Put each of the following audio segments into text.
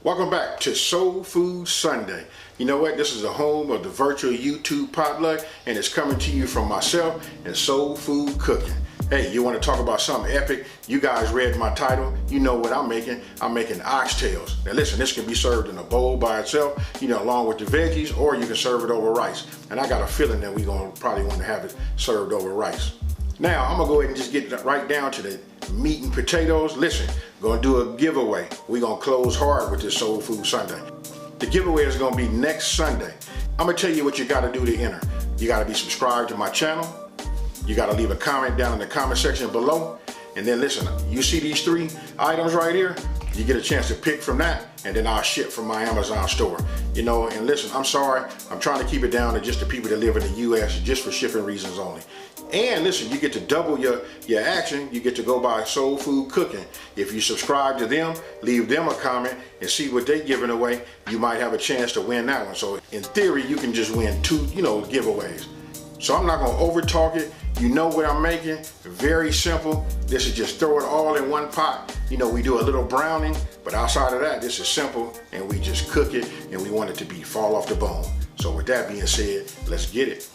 Welcome back to Soul Food Sunday. You know what? This is the home of the virtual YouTube potluck, and it's coming to you from myself and Soul Food Cooking. Hey, you want to talk about something epic? You guys read my title. You know what I'm making. I'm making oxtails. Now listen, this can be served in a bowl by itself, along with the veggies, or you can serve it over rice. And I got a feeling that we're going to probably want to have it served over rice. Now, I'm going to go ahead and just get right down to the meat and potatoes. Listen, going to do a giveaway. We're going to close hard with this Soul Food Sunday. The giveaway is going to be next Sunday. I'm going to tell you what you got to do to enter. You got to be subscribed to my channel. You got to leave a comment down in the comment section below. And then listen, you see these 3 items right here? You get a chance to pick from that, and then I'll ship from my Amazon store. And listen, I'm sorry. I'm trying to keep it down to just the people that live in the U.S. just for shipping reasons only. And listen, you get to double your action. You get to go by Soul Food Cooking. If you subscribe to them, leave them a comment and see what they're giving away, you might have a chance to win that one. So in theory, you can just win 2, giveaways. So I'm not going to over talk it. You know what I'm making. Very simple. This is just throw it all in one pot. We do a little browning, but outside of that, this is simple, and we just cook it, and we want it to fall off the bone. So with that being said, let's get it.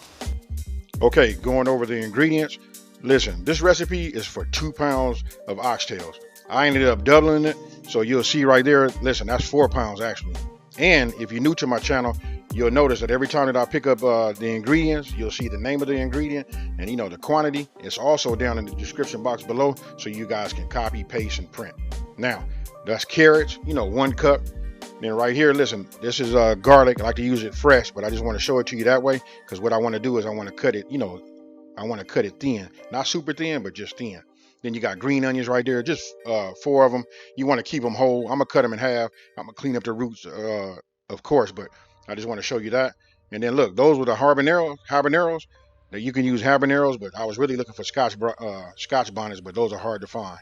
Okay, going over the ingredients. Listen, this recipe is for 2 pounds of oxtails. I ended up doubling it, so you'll see right there. Listen, that's 4 pounds actually. And if you're new to my channel, you'll notice that every time that I pick up the ingredients, you'll see the name of the ingredient and the quantity. It's also down in the description box below, so you guys can copy, paste, and print. Now, that's carrots, 1 cup. Then right here, listen, this is garlic. I like to use it fresh, but I just want to show it to you that way, because what I want to do is I want to cut it, I want to cut it thin. Not super thin, but just thin. Then you got green onions right there, just 4 of them. You want to keep them whole. I'm going to cut them in half. I'm going to clean up the roots, of course, but I just want to show you that. And then look, those were the habaneros. Now you can use habaneros, but I was really looking for Scotch bonnets, but those are hard to find.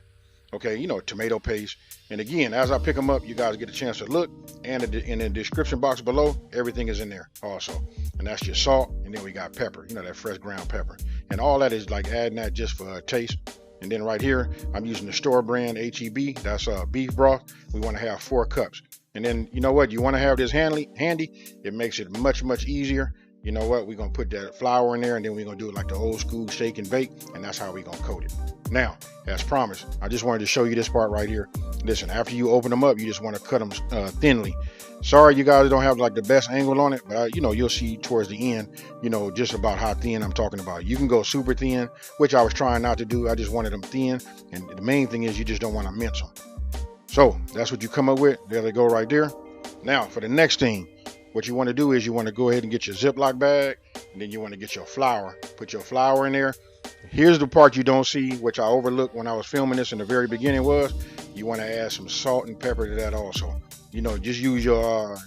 Okay, tomato paste. And again, as I pick them up, you guys get a chance to look. And in the description box below, everything is in there also. And that's just salt. And then we got pepper, that fresh ground pepper. And all that is like adding that just for a taste. And then right here, I'm using the store brand HEB. That's beef broth. We want to have 4 cups. And then, you know what? You want to have this handy. It makes it much, much easier. You know what? We're going to put that flour in there, and then we're going to do it like the old school shake and bake. And that's how we're going to coat it. Now, as promised, I just wanted to show you this part right here. Listen, after you open them up, you just want to cut them thinly. Sorry, you guys don't have like the best angle on it, but you'll see towards the end, just about how thin I'm talking about. You can go super thin, which I was trying not to do. I just wanted them thin. And the main thing is you just don't want to mince them. So that's what you come up with. There they go right there. Now for the next thing, what you want to do is you want to go ahead and get your Ziploc bag, and then you want to get your flour. Put your flour in there. Here's the part you don't see, which I overlooked when I was filming this in the very beginning, was you want to add some salt and pepper to that also. Just use your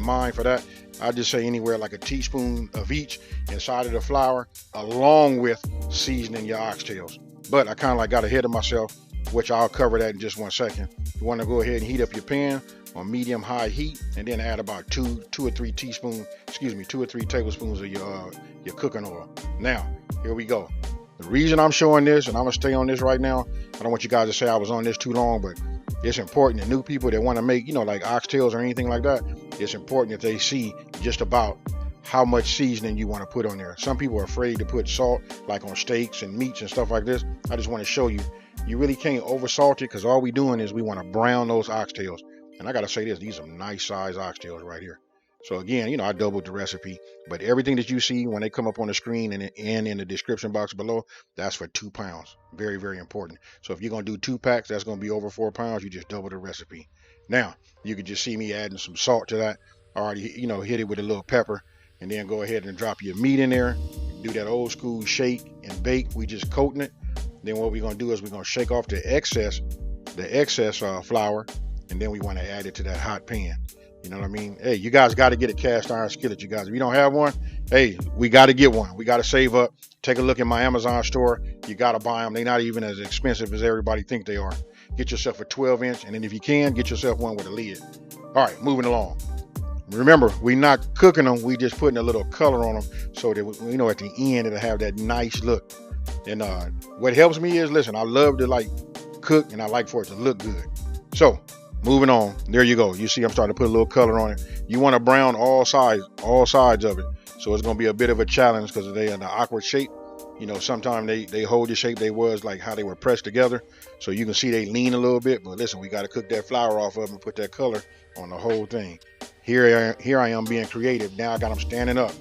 mind for that. I just say anywhere like a teaspoon of each inside of the flour, along with seasoning your oxtails. But I kind of like got ahead of myself, which I'll cover that in just 1 second. You want to go ahead and heat up your pan on medium-high heat, and then add about 2 or 3 tablespoons of your cooking oil. Now, here we go. The reason I'm showing this, and I'm gonna stay on this right now, I don't want you guys to say I was on this too long, but it's important to new people that want to make, like oxtails or anything like that. It's important that they see just about how much seasoning you want to put on there. Some people are afraid to put salt, like on steaks and meats and stuff like this. I just want to show you, you really can't over salt it, because all we doing is we want to brown those oxtails. And I got to say this, these are nice size oxtails right here. So again, I doubled the recipe, but everything that you see when they come up on the screen and in the description box below, that's for 2 pounds. Very, very important. So if you're going to do 2 packs, that's going to be over 4 pounds. You just double the recipe. Now, you can just see me adding some salt to that. I already, hit it with a little pepper, and then go ahead and drop your meat in there. Do that old school shake and bake. We just coating it. Then what we're going to do is we're going to shake off the excess flour, and then we want to add it to that hot pan. You know what I mean? Hey, you guys got to get a cast iron skillet, you guys. If you don't have one, hey, we got to get one. We got to save up. Take a look at my Amazon store. You got to buy them. They're not even as expensive as everybody think they are. Get yourself a 12-inch, and then if you can, get yourself one with a lid. All right, moving along. Remember, we're not cooking them. We just putting a little color on them so that, at the end, it'll have that nice look. And what helps me is, listen, I love to cook, and I like for it to look good. So Moving on. There you go. You see I'm starting to put a little color on it. You want to brown all sides of it. So it's going to be a bit of a challenge because they in an awkward shape. You know, sometimes they hold the shape they was like how they were pressed together. So you can see they lean a little bit. But listen, we got to cook that flour off of them and put that color on the whole thing. Here I am being creative. Now I got them standing up.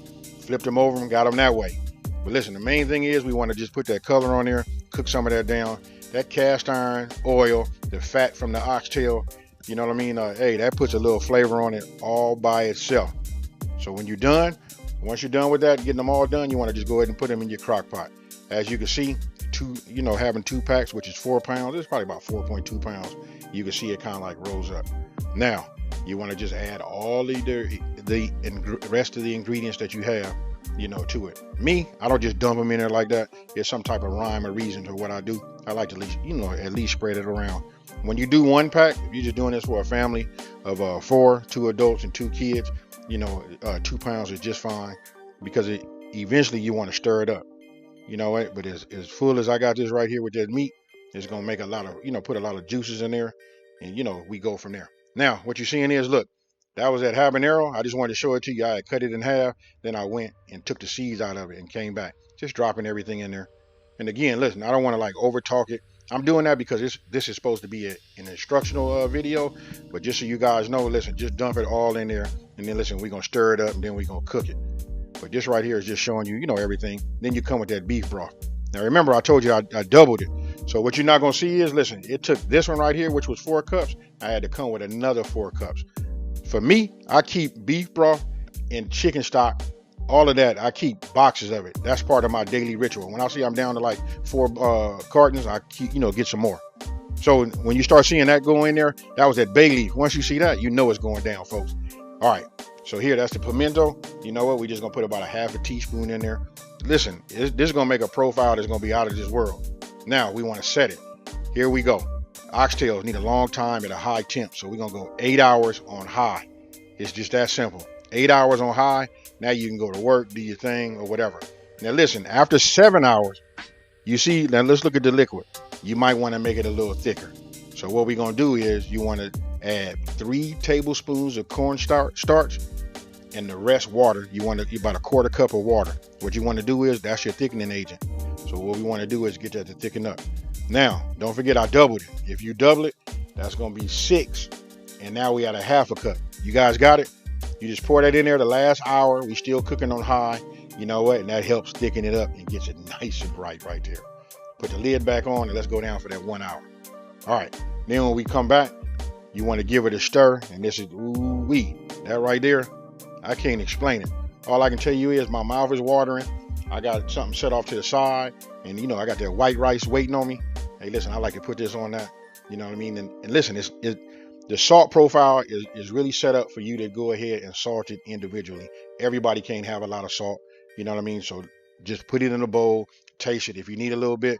Flipped them over and got them that way. But listen, the main thing is we want to just put that color on there, cook some of that down. That cast iron oil, the fat from the oxtail, you know what I mean? Hey, that puts a little flavor on it all by itself. So when you're done, once you're done with that, getting them all done, you want to just go ahead and put them in your crock pot. As you can see, having 2 packs, which is 4 pounds, it's probably about 4.2 pounds. You can see it kind of like rolls up. Now, you want to just add all the rest of the ingredients that you have, to it. Me, I don't just dump them in there like that. There's some type of rhyme or reason to what I do. I like to at least spread it around. When you do 1 pack, if you're just doing this for a family of 4, 2 adults and 2 kids, 2 pounds is just fine because eventually you want to stir it up. You know what? But as full as I got this right here with that meat, it's going to make a lot of, put a lot of juices in there and, we go from there. Now, what you're seeing is, look, that was that habanero. I just wanted to show it to you. I had cut it in half. Then I went and took the seeds out of it and came back, just dropping everything in there. And again, listen, I don't want to like over talk it. I'm doing that because this is supposed to be an instructional video. But just so you guys know, listen, just dump it all in there. And then listen, we're going to stir it up and then we're going to cook it. But this right here is just showing you, everything. Then you come with that beef broth. Now, remember, I told you I doubled it. So what you're not going to see is, listen, it took this one right here, which was 4 cups. I had to come with another 4 cups. For me, I keep beef broth and chicken stock, all of that. I keep boxes of it. That's part of my daily ritual. When I see I'm down to like 4 cartons, I keep, get some more. So when you start seeing that go in there, that was that bay leaf. Once you see that, you know it's going down, folks. All right. So here, that's the pimento. You know what? We're just going to put about a half a teaspoon in there. Listen, this is going to make a profile that's going to be out of this world. Now, we want to set it. Here we go. Oxtails need a long time at a high temp. So we're going to go 8 hours on high. It's just that simple. 8 hours on high. Now you can go to work, do your thing, or whatever. Now, listen, after 7 hours, you see, now let's look at the liquid. You might want to make it a little thicker. So what we're going to do is you want to add 3 tablespoons of corn starch and the rest water. You want to about a 1/4 cup of water. What you want to do is that's your thickening agent. So what we want to do is get that to thicken up. Now, don't forget I doubled it. If you double it, that's going to be 6. And now we add a 1/2 cup. You guys got it? You just pour that in there the last hour. We still cooking on high. You know what? And that helps thicken it up and gets it nice and bright right there. Put the lid back on and let's go down for that 1 hour. All right. Then when we come back, you want to give it a stir. And this is, ooh-wee. That right there, I can't explain it. All I can tell you is my mouth is watering. I got something set off to the side. And, I got that white rice waiting on me. Hey, listen, I like to put this on that. You know what I mean? And listen, the salt profile is really set up for you to go ahead and salt it individually. Everybody can't have a lot of salt. You know what I mean? So just put it in a bowl, taste it. If you need a little bit,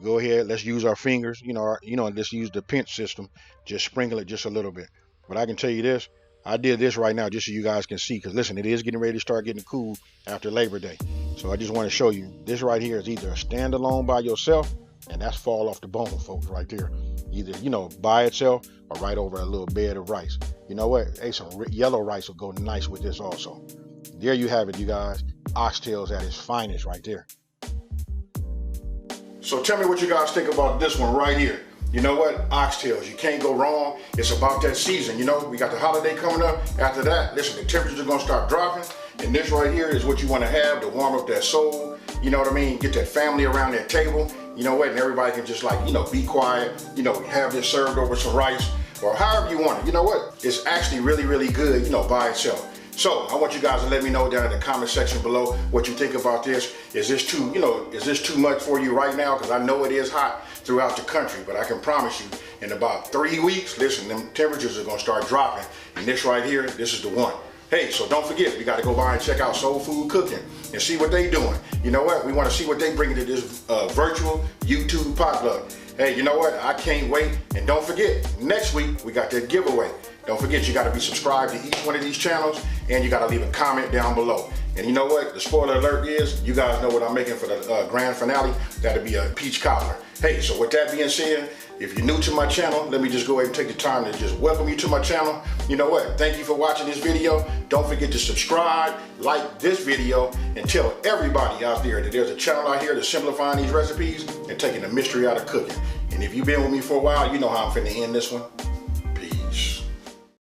go ahead. Let's use our fingers. Let's use the pinch system. Just sprinkle it just a little bit. But I can tell you this. I did this right now just so you guys can see. Because listen, it is getting ready to start getting cool after Labor Day. So I just want to show you. This right here is either a standalone by yourself. And that's fall off the bone, folks, right there. Either, by itself or right over a little bed of rice. You know what? Hey, some yellow rice will go nice with this also. There you have it, you guys. Oxtails at its finest right there. So tell me what you guys think about this one right here. You know what? Oxtails, you can't go wrong. It's about that season. We got the holiday coming up. After that, listen, the temperatures are going to start dropping. And this right here is what you want to have to warm up that soul. You know what I mean? Get that family around that table. You know what? And everybody can just be quiet. Have this served over some rice or however you want it. You know what? It's actually really, really good, by itself. So I want you guys to let me know down in the comment section below what you think about this. Is this too much for you right now? Because I know it is hot throughout the country, but I can promise you in about 3 weeks, listen, them temperatures are going to start dropping. And this right here, this is the one. Hey, so don't forget, we got to go by and check out Soul Food Cooking and see what they doing. You know what? We want to see what they bring to this virtual YouTube potluck. Hey, you know what? I can't wait. And don't forget, next week, we got that giveaway. Don't forget, you got to be subscribed to each one of these channels and you got to leave a comment down below. And you know what? The spoiler alert is, you guys know what I'm making for the grand finale. That'll be a peach cobbler. Hey, so with that being said, if you're new to my channel, let me just go ahead and take the time to just welcome you to my channel. You know what? Thank you for watching this video. Don't forget to subscribe, like this video, and tell everybody out there that there's a channel out here that's simplifying these recipes and taking the mystery out of cooking. And if you've been with me for a while, you know how I'm finna end this one.